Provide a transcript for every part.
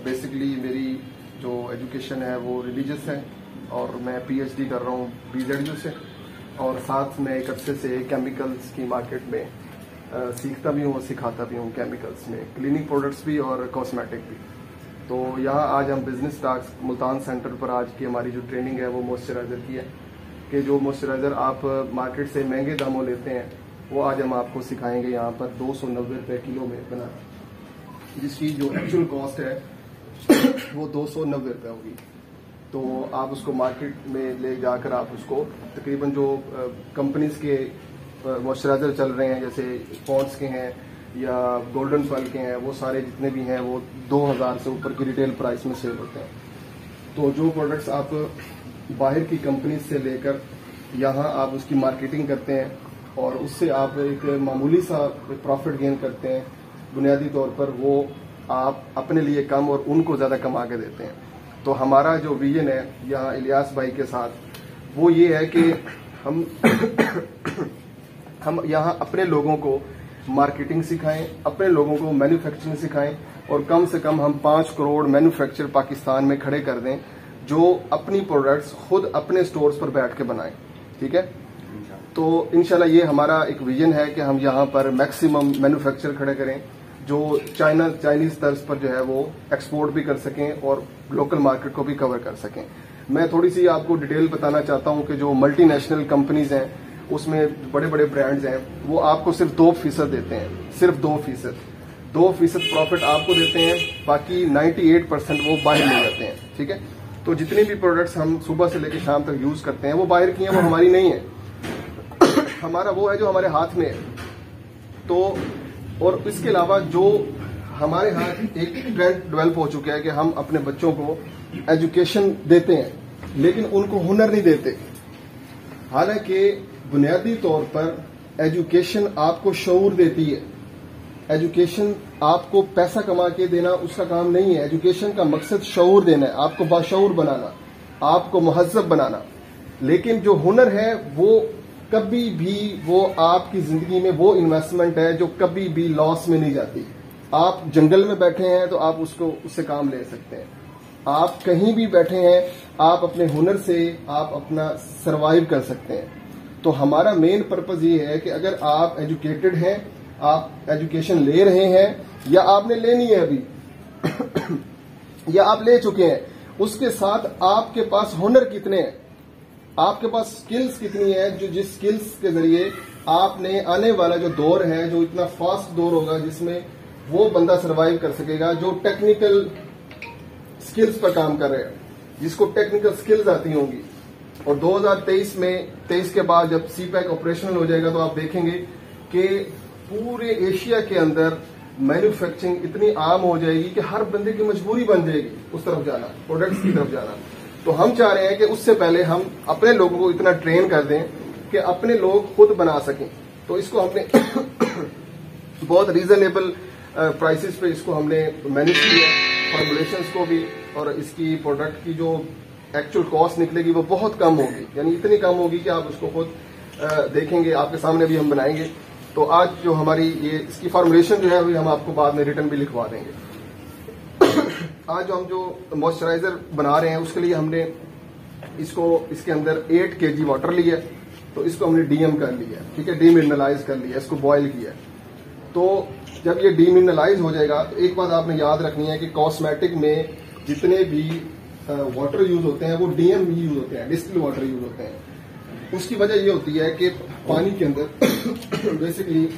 Basically मेरी जो education है वो रिलीजियस है और मैं पीएचडी कर रहा हूँ BZU से, और साथ में एक अर्से से केमिकल्स की मार्केट में सीखता भी हूँ और सिखाता भी हूँ, केमिकल्स में क्लीनिंग प्रोडक्ट्स भी और कॉस्मेटिक भी। तो यहाँ आज हम बिजनेस टॉक्स मुल्तान सेंटर पर आज की हमारी जो ट्रेनिंग है वो मॉइस्चराइजर की है, कि जो मॉइस्चराइजर आप मार्केट से महंगे दामों लेते हैं वो आज हम आपको सिखाएंगे यहाँ पर 290 रुपये किलो में बना, जिसकी जो एक्चुअल कॉस्ट है वो 290 रुपये होगी। तो आप उसको मार्केट में ले जाकर आप उसको तकरीबन जो कंपनीज के मॉइस्चराइजर चल रहे हैं जैसे पॉन्ड्स के हैं या गोल्डन पल के हैं, वो सारे जितने भी हैं वो 2000 से ऊपर की रिटेल प्राइस में सेल होते हैं। तो जो प्रोडक्ट्स आप बाहर की कंपनीज से लेकर यहाँ आप उसकी मार्केटिंग करते हैं और उससे आप एक मामूली सा प्रॉफिट गेन करते हैं बुनियादी तौर पर, वो आप अपने लिए कम और उनको ज़्यादा कमा के देते हैं। तो हमारा जो विजन है यहाँ इलियास भाई के साथ वो ये है कि हम यहाँ अपने लोगों को मार्केटिंग सिखाएं, अपने लोगों को मैन्युफैक्चरिंग सिखाएं और कम से कम हम 5 करोड़ मैन्युफैक्चर पाकिस्तान में खड़े कर दें जो अपनी प्रोडक्ट्स खुद अपने स्टोर्स पर बैठ के बनाएं। ठीक है, तो इंशाल्लाह ये हमारा एक विजन है कि हम यहाँ पर मैक्सिमम मैन्युफैक्चर खड़े करें जो चाइनीज तर्ज पर जो है वो एक्सपोर्ट भी कर सकें और लोकल मार्केट को भी कवर कर सकें। मैं थोड़ी सी आपको डिटेल बताना चाहता हूँ कि जो मल्टीनेशनल कंपनीज हैं उसमें बड़े बड़े ब्रांड्स हैं वो आपको सिर्फ 2% देते हैं, सिर्फ 2% प्रॉफिट आपको देते हैं, बाकी 98% वो बाहर ले जाते हैं। ठीक है, तो जितनी भी प्रोडक्ट्स हम सुबह से लेकर शाम तक यूज करते हैं वो बाहर की हैं, वो हमारी नहीं है। हमारा वो है जो हमारे हाथ में है। तो और इसके अलावा जो हमारे हाथ एक ट्रेंड डेवलप हो चुका है कि हम अपने बच्चों को एजुकेशन देते हैं लेकिन उनको हुनर नहीं देते। हालांकि बुनियादी तौर पर एजुकेशन आपको शऊर देती है, एजुकेशन आपको पैसा कमा के देना उसका काम नहीं है। एजुकेशन का मकसद शऊर देना है, आपको बाशऊर बनाना, आपको मुहज्जब बनाना। लेकिन जो हुनर है वो कभी भी वो आपकी जिंदगी में वो इन्वेस्टमेंट है जो कभी भी लॉस में नहीं जाती। आप जंगल में बैठे हैं तो आप उससे काम ले सकते हैं, आप कहीं भी बैठे हैं आप अपने हुनर से आप अपना सरवाइव कर सकते हैं। तो हमारा मेन पर्पज ये है कि अगर आप एजुकेटेड हैं, आप एजुकेशन ले रहे हैं या आपने लेनी है अभी या आप ले चुके हैं, उसके साथ आपके पास हुनर कितने हैं, आपके पास स्किल्स कितनी है, जो जिस स्किल्स के जरिए आपने आने वाला जो दौर है जो इतना फास्ट दौर होगा जिसमें वो बंदा सरवाइव कर सकेगा जो टेक्निकल स्किल्स पर काम कर रहे हैं, जिसको टेक्निकल स्किल्स आती होंगी। और 2023 के बाद जब CPEC ऑपरेशनल हो जाएगा तो आप देखेंगे कि पूरे एशिया के अंदर मैन्युफैक्चरिंग इतनी आम हो जाएगी कि हर बंदे की मजबूरी बन जाएगी उस तरफ जाना, प्रोडक्ट्स की तरफ जाना। तो हम चाह रहे हैं कि उससे पहले हम अपने लोगों को इतना ट्रेन कर दें कि अपने लोग खुद बना सकें। तो इसको हमने बहुत रीजनेबल प्राइसेस पे इसको हमने मैनेज किया, फॉर्मुलेशंस को भी, और इसकी प्रोडक्ट की जो एक्चुअल कॉस्ट निकलेगी वो बहुत कम होगी, यानी इतनी कम होगी कि आप उसको खुद देखेंगे, आपके सामने भी हम बनाएंगे। तो आज जो हमारी ये इसकी फॉर्मुलेशन जो है हम आपको बाद में रिटर्न भी लिखवा देंगे। आज जो हम जो मॉइस्चराइजर बना रहे हैं उसके लिए हमने इसके अंदर 8 kg वाटर लिया है, तो इसको हमने डीएम कर लिया, ठीक है, डीमिनरलाइज कर लिया, इसको बॉयल किया। तो जब ये डीमिनरलाइज हो जाएगा तो एक बात आपने याद रखनी है कि कॉस्मेटिक में जितने भी वाटर यूज होते हैं वो डीएम भी यूज होते हैं, डिस्टिल वाटर यूज होते हैं। उसकी वजह ये होती है कि पानी के अंदर बेसिकली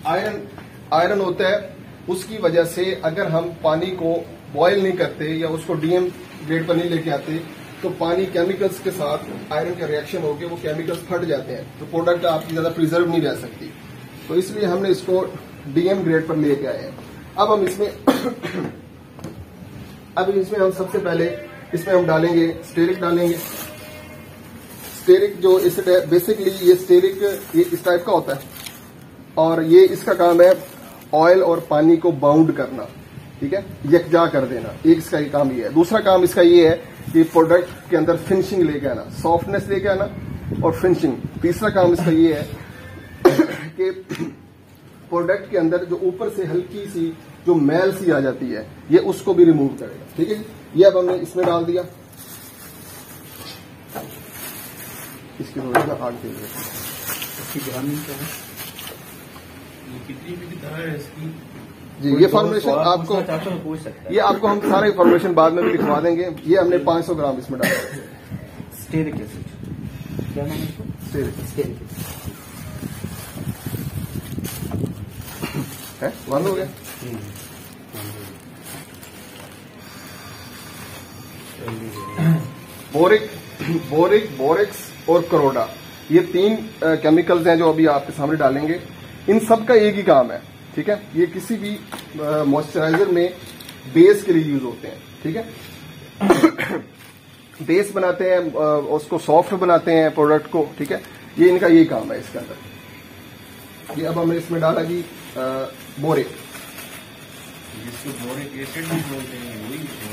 आयरन होता है, उसकी वजह से अगर हम पानी को बॉयल नहीं करते या उसको डीएम ग्रेड पर नहीं लेके आते तो पानी केमिकल्स के साथ आयरन का रिएक्शन होकर वो केमिकल्स फट जाते हैं, तो प्रोडक्ट आपकी ज्यादा प्रिजर्व नहीं रह सकती। तो इसलिए हमने इसको डीएम ग्रेड पर लेके आए हैं। अब हम इसमें हम सबसे पहले इसमें हम डालेंगे स्टेरिक डालेंगे। स्टेरिक जो इस बेसिकली ये स्टेरिक ये इस टाइप का होता है और ये इसका काम है ऑयल और पानी को बाउंड करना, ठीक है, यकजा कर देना। एक इसका ये काम ये है। दूसरा काम इसका ये है कि प्रोडक्ट के अंदर फिनिशिंग लेके आना, सॉफ्टनेस लेके आना और फिनिशिंग। तीसरा काम इसका ये है कि प्रोडक्ट के अंदर जो ऊपर से हल्की सी जो मैल सी आ जाती है, ये उसको भी रिमूव करेगा। ठीक है, ये अब हमने इसमें डाल दिया। इसकी थोड़ी सा आग दे देते हैं। इसकी ग्रामिंग क्या है, कितनी भी है इसकी जी? ये फॉर्मुलेशन आपको पूछ सकता है, ये आपको हम सारा इन्फॉर्मेशन बाद में भी लिखवा देंगे। ये हमने 500 ग्राम इसमें डाला स्टेरिक एसिड, क्या नाम है इसको? स्टेरिक एसिड है। बंद हो गया। बोरिक्स और करोडा, ये 3 केमिकल्स हैं जो अभी आपके सामने डालेंगे। इन सब का एक ही काम है। ठीक है, ये किसी भी मॉइस्चराइजर में बेस के लिए यूज होते हैं। ठीक है, बेस बनाते हैं, उसको सॉफ्ट बनाते हैं प्रोडक्ट को। ठीक है, ये इनका यही काम है इसके अंदर। ये अब हमने इसमें डाला कि बोरिक, जिसको बोरिक एसिड भी बोलते हैं,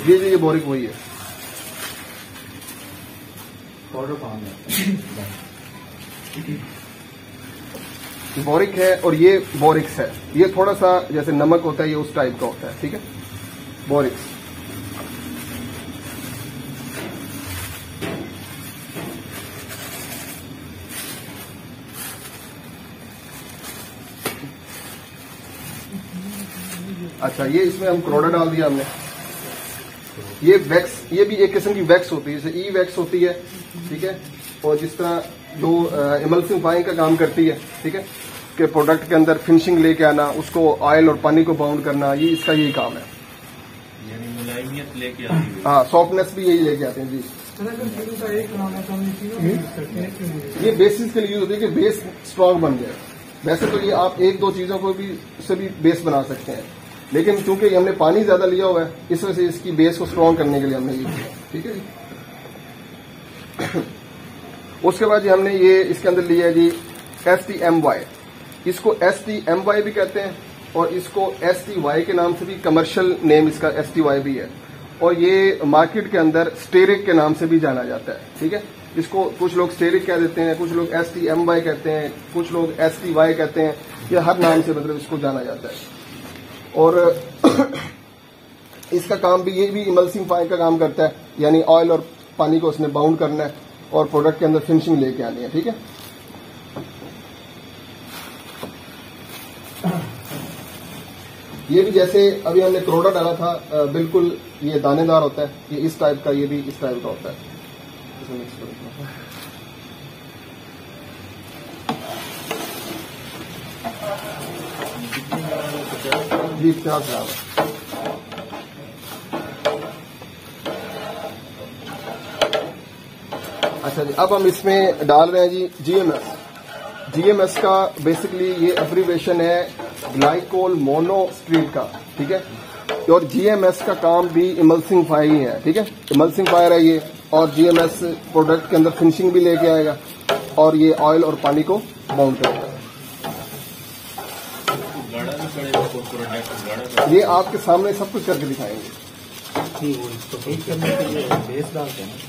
जी जी, ये बोरिक वही है, पाउडर फॉर्म है। बोरिक है और ये बोरिक्स है। ये थोड़ा सा जैसे नमक होता है, ये उस टाइप का होता है। ठीक है, बोरिक्स। अच्छा, ये इसमें हम करोडा डाल दिया हमने। ये वैक्स, ये भी एक किस्म की वैक्स होती है, जैसे ई वैक्स होती है। ठीक है, और जिस तरह जो इमल्सिफाइंग का काम करती है। ठीक है, कि प्रोडक्ट के अंदर फिनिशिंग लेके आना, उसको ऑयल और पानी को बाउंड करना, ये इसका यही काम है। यानी मुलायमियत लेके आती है। हाँ, सॉफ्टनेस भी यही लेके आते हैं जी। ये बेसिस के लिए यूज होती है कि बेस स्ट्रांग बन जाए। वैसे तो ये आप 1-2 चीजों को भी से भी बेस बना सकते हैं, लेकिन चूंकि हमने पानी ज्यादा लिया हुआ है, इस वजह से इसकी बेस को स्ट्रांग करने के लिए हमने ये किया। ठीक है जी। उसके बाद जी हमने ये इसके अंदर लिया है जी STMY। इसको STMY भी कहते हैं और इसको STY के नाम से भी, कमर्शियल नेम इसका STY भी है, और ये मार्केट के अंदर स्टेरिक के नाम से भी जाना जाता है। ठीक है, इसको कुछ लोग स्टेरिक कह देते हैं, कुछ लोग STMY कहते हैं, कुछ लोग STY कहते हैं। ये हर नाम से मतलब इसको जाना जाता है। और इसका काम भी, ये भी इमल्सिफाइंग का काम करता है, यानी ऑयल और पानी को उसने बाउंड करना है और प्रोडक्ट के अंदर फिनिशिंग लेके आनी है। ठीक है, ये भी जैसे अभी हमने करोडा डाला था, बिल्कुल ये दानेदार होता है, ये इस टाइप का, ये भी इस टाइप का होता है। इसे मिक्स कर देते हैं। जी 50 ग्राम। अच्छा जी, अब हम इसमें डाल रहे हैं जी GMS। GMS का बेसिकली ये एब्रीवेशन है ग्लाइकोल मोनोस्ट्रीट का। ठीक है, और GMS का काम भी इमल्सिफाई ही है। ठीक है, इमल्सिफायर है ये, और GMS प्रोडक्ट के अंदर फिनिशिंग भी लेके आएगा और ये ऑयल और पानी को बाउंड करेगा। ये आपके सामने सब कुछ करके दिखाएंगे।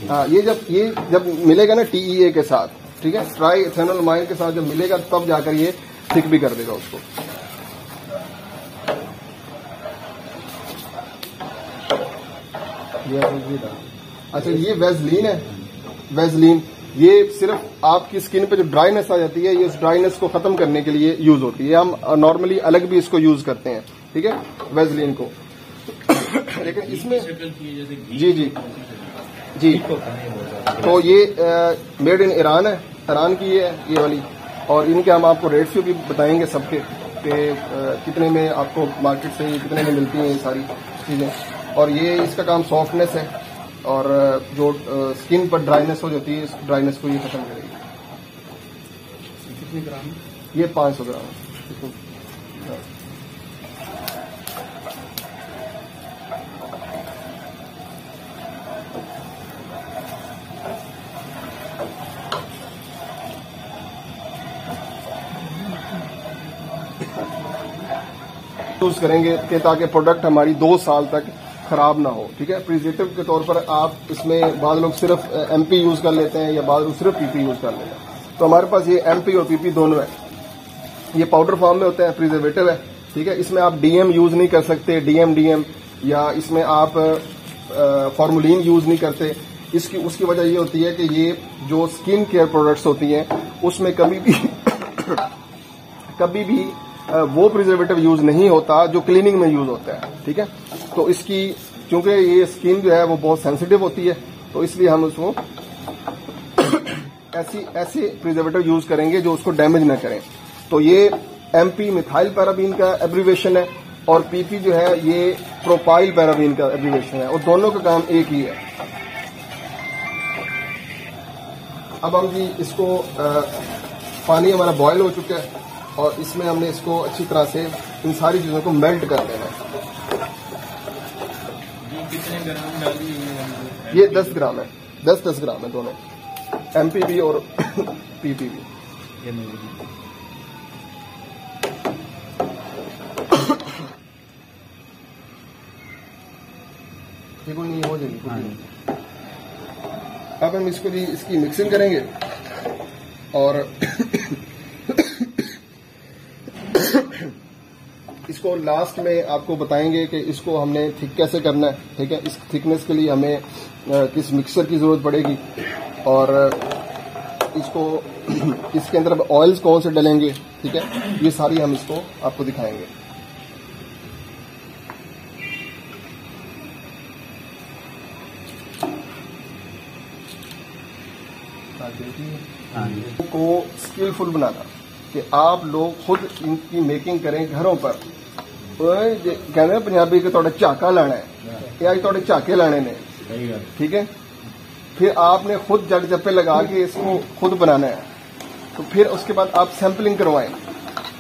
हाँ, ये जब मिलेगा ना TEA के साथ, ठीक है, ट्राई इथेनोलमाइन के साथ जब मिलेगा तब जाकर ये थिक भी कर देगा उसको। अच्छा, ये वेजलीन है। वेजलीन ये सिर्फ आपकी स्किन पे जो ड्राइनेस आ जाती है, ये उस ड्राइनेस को खत्म करने के लिए यूज होती है। हम नॉर्मली अलग भी इसको यूज करते हैं। ठीक है, वेजलीन को। लेकिन इसमें जी जी जी, तो ये मेड इन ईरान है, ईरान की है ये वाली, और इनके हम आपको रेट्स भी बताएंगे सबके कि कितने में आपको मार्केट से कितने में मिलती हैं ये सारी चीजें। और ये इसका काम सॉफ्टनेस है, और जो स्किन पर ड्राइनेस हो जाती है, इस ड्राइनेस को ये खत्म करेगी। कितने ग्राम? ये 500 ग्राम। यूज करेंगे कि ताकि प्रोडक्ट हमारी 2 साल तक खराब ना हो। ठीक है, प्रिजर्वेटिव के तौर पर आप इसमें बाद लोग सिर्फ MP यूज कर लेते हैं या बाद लोग सिर्फ PP यूज कर लेते हैं। तो हमारे पास ये MP और PP दोनों है। ये पाउडर फॉर्म में होते हैं, प्रिजर्वेटिव है, ठीक है। इसमें आप डीएम यूज नहीं कर सकते, डीएम या इसमें आप फॉर्मुलिन यूज नहीं करते। उसकी वजह ये होती है कि ये जो स्किन केयर प्रोडक्ट्स होती हैं उसमें कभी भी वो प्रिजर्वेटिव यूज नहीं होता जो क्लीनिंग में यूज होता है, ठीक है। तो इसकी क्योंकि ये स्किन जो है वो बहुत सेंसिटिव होती है, तो इसलिए हम उसको ऐसे प्रिजर्वेटिव यूज करेंगे जो उसको डैमेज न करें। तो ये एमपी मिथाइल पैराबीन का एब्रीवेशन है और पीपी जो है ये प्रोपाइल पैराबीन का एब्रीवेशन है, और दोनों का काम एक ही है। अब हम जी इसको पानी हमारा बॉयल हो चुका है और इसमें हमने इसको अच्छी तरह से इन सारी चीजों को मेल्ट कर देना है। कितने ग्राम डालिए? ये 10 ग्राम है, 10 ग्राम है दोनों, एमपीबी और पीपीबी। ये कोई नहीं हो जाएगी। अब हम इसको भी इसकी मिक्सिंग करेंगे और इसको लास्ट में आपको बताएंगे कि इसको हमने थिक कैसे करना है, ठीक है। इस थिकनेस के लिए हमें किस मिक्सर की जरूरत पड़ेगी और इसको इसके अंदर ऑयल्स कौन से डलेंगे, ठीक है। ये सारी हम इसको आपको दिखाएंगे। को स्किलफुल बनाना कि आप लोग खुद इनकी मेकिंग करें घरों पर। कहते हैं पंजाबी के थोड़ा झाका लाना है या थोड़े झाके लाने ने, ठीक है। फिर आपने खुद जग जप्पे लगा के इसको खुद बनाना है। तो फिर उसके बाद आप सैंपलिंग करवाएं,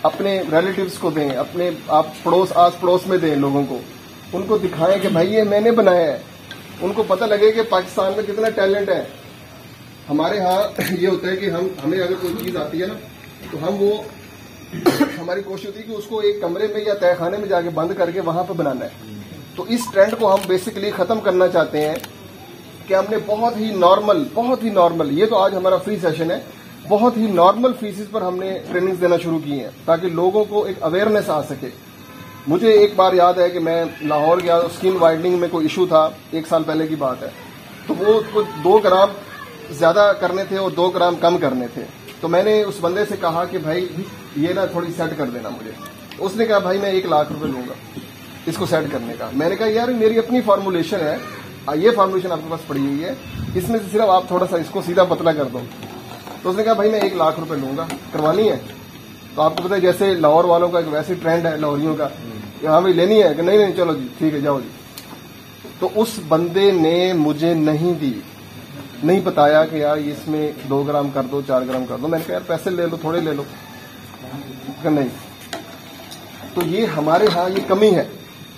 अपने रिलेटिव्स को दें, अपने आप आस पड़ोस में दें लोगों को, उनको दिखाएं कि भाई ये मैंने बनाया है। उनको पता लगे कि पाकिस्तान में कितना टैलेंट है। हमारे यहाँ ये होता है कि हमें अगर कोई चीज आती है ना तो हम वो हमारी कोशिश होती है कि उसको एक कमरे में या तहखाने में जाके बंद करके वहां पर बनाना है। तो इस ट्रेंड को हम बेसिकली खत्म करना चाहते हैं कि हमने बहुत ही नॉर्मल, ये तो आज हमारा फ्री सेशन है, बहुत ही नॉर्मल फीसिस पर हमने ट्रेनिंग देना शुरू की है ताकि लोगों को एक अवेयरनेस आ सके। मुझे एक बार याद है कि मैं लाहौर गया, स्किन वाइडनिंग में कोई इशू था, 1 साल पहले की बात है। तो वो कुछ 2 ग्राम ज्यादा करने थे और 2 ग्राम कम करने थे। तो मैंने उस बंदे से कहा कि भाई ये ना थोड़ी सेट कर देना मुझे। उसने कहा भाई मैं 1 लाख रुपए लूंगा इसको सेट करने का। मैंने कहा यार मेरी अपनी फॉर्मुलेशन है, ये फॉर्मुलेशन आपके पास पड़ी हुई है, इसमें से सिर्फ आप थोड़ा सा इसको सीधा पतला कर दो। तो उसने कहा भाई मैं 1 लाख रुपए लूंगा, करवानी है। तो आपको पता है जैसे लाहौर वालों का एक वैसे ट्रेंड है लाहौरियों का, हाँ भाई लेनी है कि नहीं चलो जी ठीक है जाओ जी। तो उस बंदे ने मुझे नहीं बताया कि यार इसमें 2 ग्राम कर दो, 4 ग्राम कर दो। मैंने कहा यार पैसे ले लो, थोड़े ले लो, नहीं। तो ये हमारे यहाँ ये कमी है,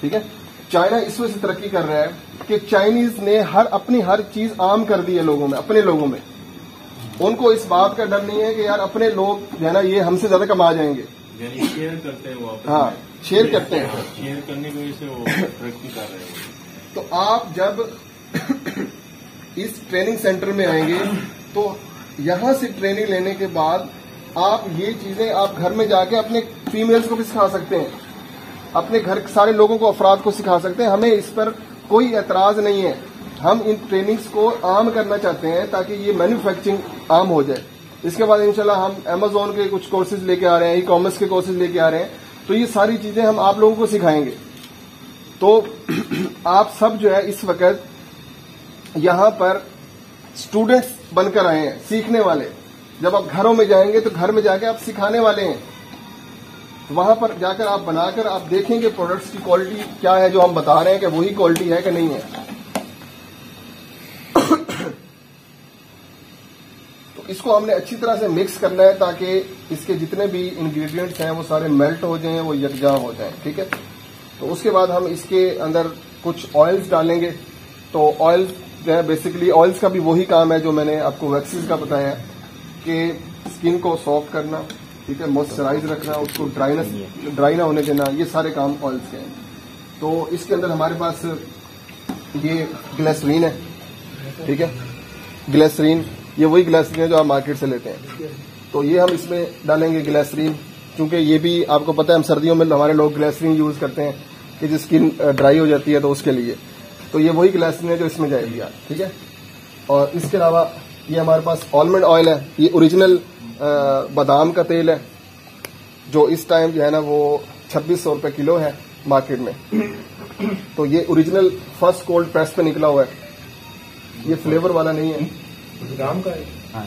ठीक है। चाइना इस वजह से तरक्की कर रहा है कि चाइनीज ने अपनी हर चीज आम कर दी है लोगों में, अपने लोगों में। उनको इस बात का डर नहीं है कि यार अपने लोग जो है ना ये हमसे ज्यादा कमा जाएंगे। शेयर करते हैं वो, हाँ शेयर करते हैं, शेयर करने की वजह से वो तरक्की कर रहे हैं। तो आप जब इस ट्रेनिंग सेंटर में आएंगे तो यहां से ट्रेनिंग लेने के बाद आप ये चीजें आप घर में जाके अपने फीमेल्स को भी सिखा सकते हैं, अपने घर के सारे लोगों को, अफराद को सिखा सकते हैं। हमें इस पर कोई एतराज नहीं है। हम इन ट्रेनिंग्स को आम करना चाहते हैं ताकि ये मैन्युफैक्चरिंग आम हो जाए। इसके बाद इंशाल्लाह हम अमेजोन के कुछ कोर्सेज लेके आ रहे हैं, ई-कॉमर्स के कोर्सेज लेके आ रहे हैं। तो ये सारी चीजें हम आप लोगों को सिखाएंगे। तो आप सब जो है इस वक्त यहां पर स्टूडेंट्स बनकर आए हैं, सीखने वाले। जब आप घरों में जाएंगे तो घर में जाके आप सिखाने वाले हैं। तो वहां पर जाकर आप बनाकर आप देखेंगे प्रोडक्ट्स की क्वालिटी क्या है, जो हम बता रहे हैं कि वही क्वालिटी है कि नहीं है। तो इसको हमने अच्छी तरह से मिक्स करना है ताकि इसके जितने भी इंग्रेडिएंट्स हैं वो सारे मेल्ट हो जाएं, वो यकजा हो जाएं, ठीक है। तो उसके बाद हम इसके अंदर कुछ ऑयल्स डालेंगे। तो ऑयल जो है बेसिकली ऑयल्स का भी वही काम है जो मैंने आपको वैक्सीज का बताया है कि स्किन को सॉफ्ट करना, ठीक है, मॉइस्चराइज रखना, उसको ड्राई ना होने देना, ये सारे काम ऑयल्स के हैं। तो इसके अंदर हमारे पास ये ग्लिसरीन है, ठीक है। ग्लिसरीन ये वही ग्लिसरीन है जो आप मार्केट से लेते हैं। तो ये हम इसमें डालेंगे ग्लिसरीन, क्योंकि ये भी आपको पता है, हम सर्दियों में हमारे लोग ग्लिसरीन यूज करते हैं कि जो स्किन ड्राई हो जाती है तो उसके लिए, तो ये वही ग्लिसरीन है जो इसमें जाएगी यार, ठीक है। और इसके अलावा ये हमारे पास आलमंड ऑयल है, ये ओरिजिनल बादाम का तेल है, जो इस टाइम जो है ना वो 2600 रुपये किलो है मार्केट में। तो ये ओरिजिनल फर्स्ट कोल्ड प्रेस पे निकला हुआ है, ये फ्लेवर वाला नहीं है। बादाम का है,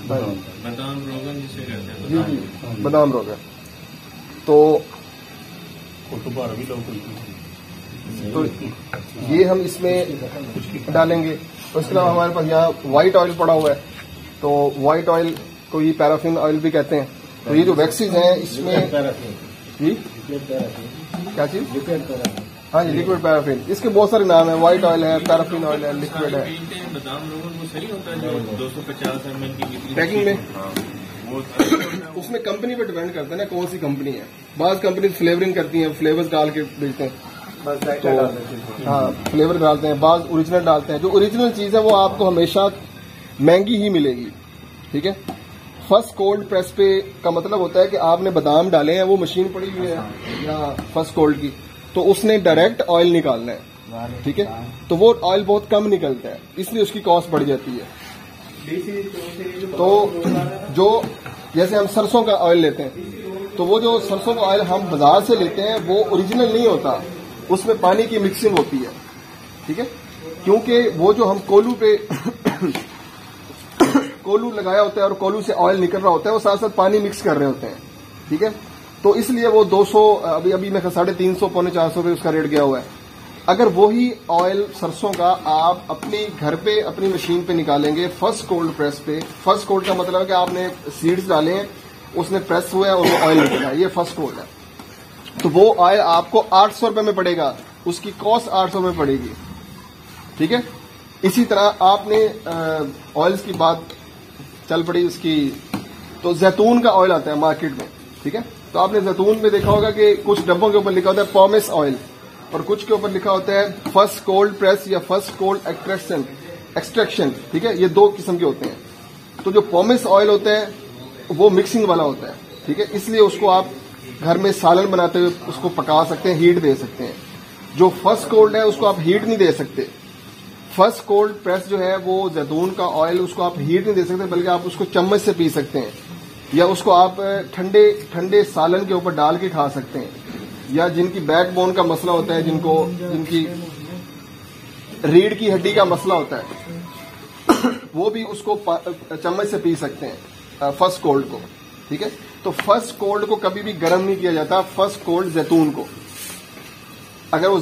बादाम रोगन जिसे कहते हैं। जी जी, बादाम रोगन। तो ये हम इसमें डालेंगे। तो इसके अलावा हमारे पास यहाँ व्हाइट ऑयल पड़ा हुआ है, तो व्हाइट ऑयल को ये पैराफिन ऑयल भी कहते हैं। तो ये जो वैक्सीज हैं इसमें जी क्या चीज, हाँ जी, लिक्विड पैराफिन, इसके बहुत सारे नाम है, व्हाइट ऑयल है, पैराफिन ऑयल है, लिक्विड है। बादाम रोगन वो सही होता है जो 250 ml की पैकिंग में वो उसमें कंपनी पे डिपेंड करता है ना कौन सी कंपनी है। बाज कंपनी फ्लेवरिंग करती हैं, फ्लेवर्स डाल के बेचते हैं, तो हाँ फ्लेवर डालते हैं, बाज ओरिजिनल डालते हैं। जो ओरिजिनल चीज है वो आपको हमेशा महंगी ही मिलेगी, ठीक है। फर्स्ट कोल्ड प्रेस पे का मतलब होता है कि आपने बादाम डाले हैं, वो मशीन पड़ी हुई है या फर्स्ट कोल्ड की, तो उसने डायरेक्ट ऑयल निकालना है, ठीक है। तो वो ऑयल बहुत कम निकलता है, इसलिए उसकी कॉस्ट बढ़ जाती है। तो जो जैसे हम सरसों का ऑयल लेते हैं, तो वो जो सरसों का ऑयल हम बाजार से लेते हैं वो ओरिजिनल नहीं होता, उसमें पानी की मिक्सिंग होती है, ठीक है। क्योंकि वो जो हम कोलू पे कोलू लगाया होता है और कोलू से ऑयल निकल रहा होता है, वो साथ साथ पानी मिक्स कर रहे होते हैं, ठीक है। तो इसलिए वो 200 अभी मैं 350 पौने 400 रुपये उसका रेट गया हुआ है। अगर वही ऑयल सरसों का आप अपने घर पे अपनी मशीन पे निकालेंगे फर्स्ट कोल्ड प्रेस पे, फर्स्ट कोल्ड का मतलब है कि आपने सीड्स डाले हैं, उसने प्रेस हुआ है और वो ऑयल निकला है, ये फर्स्ट कोल्ड है। तो वो ऑयल आपको 800 रुपये में पड़ेगा, उसकी कॉस्ट 800 में पड़ेगी, ठीक है। इसी तरह आपने ऑयल्स की बात चल पड़ी उसकी, तो जैतून का ऑयल आता है मार्केट में, ठीक है। तो आपने जैतून में देखा होगा कि कुछ डब्बों के ऊपर लिखा होता है पॉमेस ऑयल और कुछ के ऊपर लिखा होता है फर्स्ट कोल्ड प्रेस या फर्स्ट कोल्ड एक्सट्रैक्शन, ठीक है। ये दो किस्म के होते हैं। तो जो पॉमेस ऑयल होता है वो मिक्सिंग वाला होता है, ठीक है। इसलिए उसको आप घर में सालन बनाते हुए उसको पका सकते हैं, हीट दे सकते हैं। जो फर्स्ट कोल्ड है उसको आप हीट नहीं दे सकते। फर्स्ट कोल्ड प्रेस जो है वो जैतून का ऑयल, उसको आप हीट नहीं दे सकते, बल्कि आप उसको चम्मच से पी सकते हैं, या उसको आप ठंडे सालन के ऊपर डाल के खा सकते हैं। या जिनकी बैकबोन का मसला होता है, जिनकी रीढ़ की हड्डी का मसला होता है, वो भी उसको चम्मच से पी सकते हैं फर्स्ट कोल्ड को, ठीक है। तो फर्स्ट कोल्ड को कभी भी गर्म नहीं किया जाता। फर्स्ट कोल्ड जैतून को अगर वो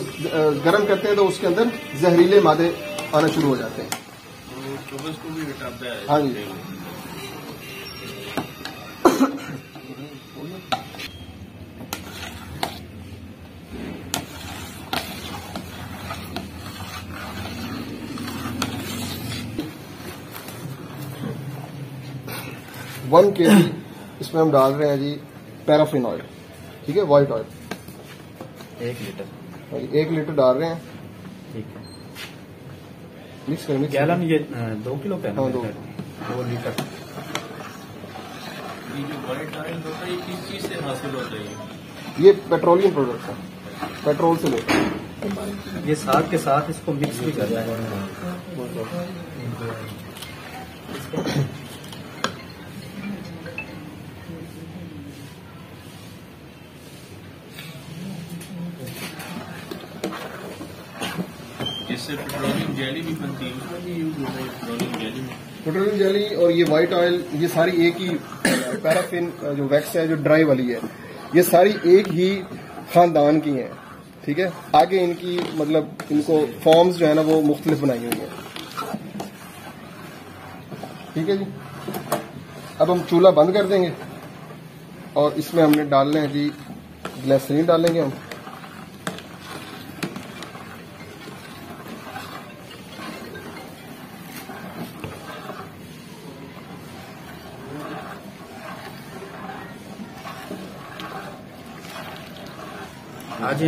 गर्म करते हैं तो उसके अंदर जहरीले मादे आना शुरू हो जाते हैं। तो को भी हटाता है। हाँ जी। 1 kg इसमें हम डाल रहे हैं जी पैराफिन ऑयल, ठीक है, व्हाइट ऑयल 1 लीटर, 1 लीटर डाल रहे हैं, ठीक है। मिक्स कर गैलन ये 2 किलो का है, हाँ, 2 लीटर। ये जो व्हाइट ऑयल होता है ये किस चीज से हासिल होता है? ये पेट्रोलियम प्रोडक्ट है, पेट्रोल से लेते हैं। ये साथ के साथ इसको मिक्स भी करना है। इससे पेट्रोलियम जेली भी बनती है, उसमें भी यूज होता है पेट्रोलियम जेली में। पेट्रोलियम जेली और ये व्हाइट ऑयल, ये सारी एक ही पैराफिन जो वैक्स है जो ड्राई वाली है, ये सारी एक ही खानदान की हैं, ठीक है। आगे इनकी मतलब इनको फॉर्म्स जो है ना वो मुख्तलिफ बनाई हुई हैं, ठीक है जी। अब हम चूल्हा बंद कर देंगे और इसमें हमने डालना है जी ग्लिसरीन डालेंगे हम। आज ही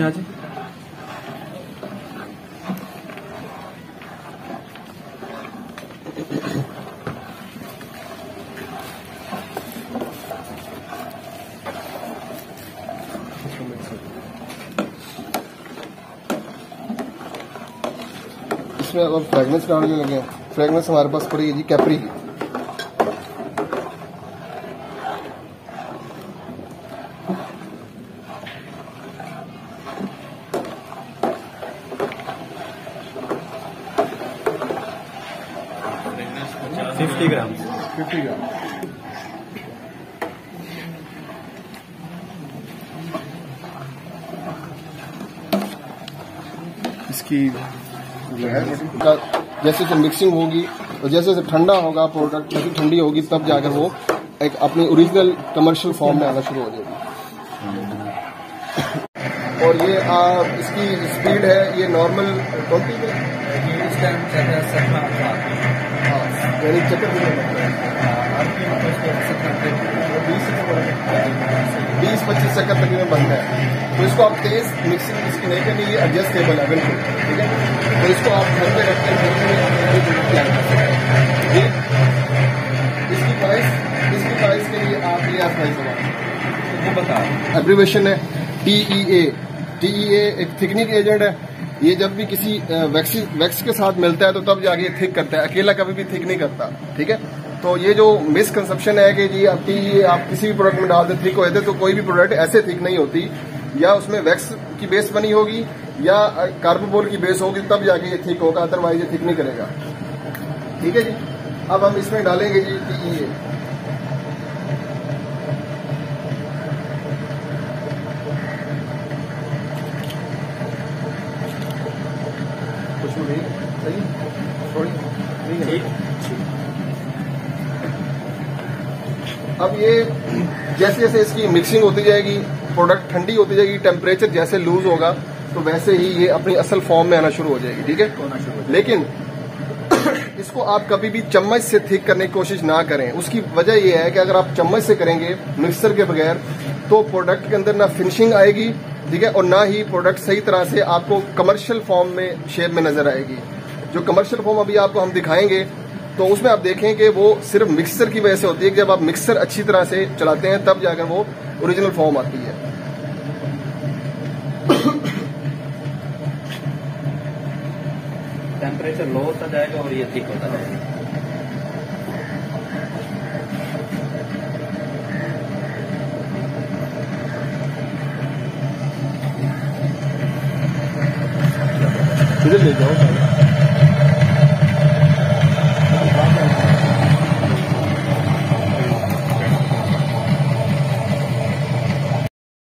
इसमें अब फ्रेगनेंस डालने लगे। फ्रेगनेंस हमारे पास पड़ी है जी कैपरी की। फ्रेगनेंस 50 ग्राम। इसकी जो है जैसे जैसे मिक्सिंग होगी और जैसे जैसे ठंडा होगा प्रोडक्ट, जैसे ठंडी होगी तब जाकर वो एक अपनी ओरिजिनल कमर्शियल फॉर्म में आना शुरू हो जाएगी। और ये इसकी स्पीड है, ये नॉर्मल 20 पे यानी चक्कर 20-25 सेकंड तक में बनता है। तो इसको आप तेज मिक्सिंग इसकी नहीं करनी, ये एडजस्टेबल है बिल्कुल, ठीक है। तो इसको आप घर पे रख कर इसकी प्राइस के लिए आप ये प्राइस बता, एब्रीवेशन है TEA एक थिकनिंग एजेंट है। ये जब भी किसी वैक्स के साथ मिलता है तो तब जाके थिक करता है, अकेला कभी भी थिक नहीं करता, ठीक है। तो ये जो मिसकंसेप्शन है कि जी आप किसी भी प्रोडक्ट में डाल दे थिक हो जाते, तो कोई भी प्रोडक्ट ऐसे थिक नहीं होती। या उसमें वैक्स की बेस बनी होगी या कार्बोबोल की बेस होगी तब जाके ये थिक होगा, अदरवाइज ये थिक नहीं करेगा, ठीक है जी। अब हम इसमें डालेंगे जी TEA। कुछ नहीं सही थोड़ी नहीं है। अब ये जैसे जैसे इसकी मिक्सिंग होती जाएगी, प्रोडक्ट ठंडी होती जाएगी, टेम्परेचर जैसे लूज होगा तो वैसे ही ये अपनी असल फॉर्म में आना शुरू हो जाएगी, ठीक है। लेकिन इसको आप कभी भी चम्मच से थिक करने की कोशिश ना करें। उसकी वजह यह है कि अगर आप चम्मच से करेंगे मिक्सर के बगैर तो प्रोडक्ट के अंदर ना फिनिशिंग आएगी, ठीक है, और ना ही प्रोडक्ट सही तरह से आपको कमर्शियल फॉर्म में शेप में नजर आएगी। जो कमर्शियल फॉर्म अभी आपको हम दिखाएंगे तो उसमें आप देखें कि वो सिर्फ मिक्सर की वजह से होती है कि जब आप मिक्सर अच्छी तरह से चलाते हैं तब जाकर वो ओरिजिनल फॉर्म आती है। टेम्परेचर लो होता जाएगा और ये थिक होता जाएगा। इधर ले जाओ।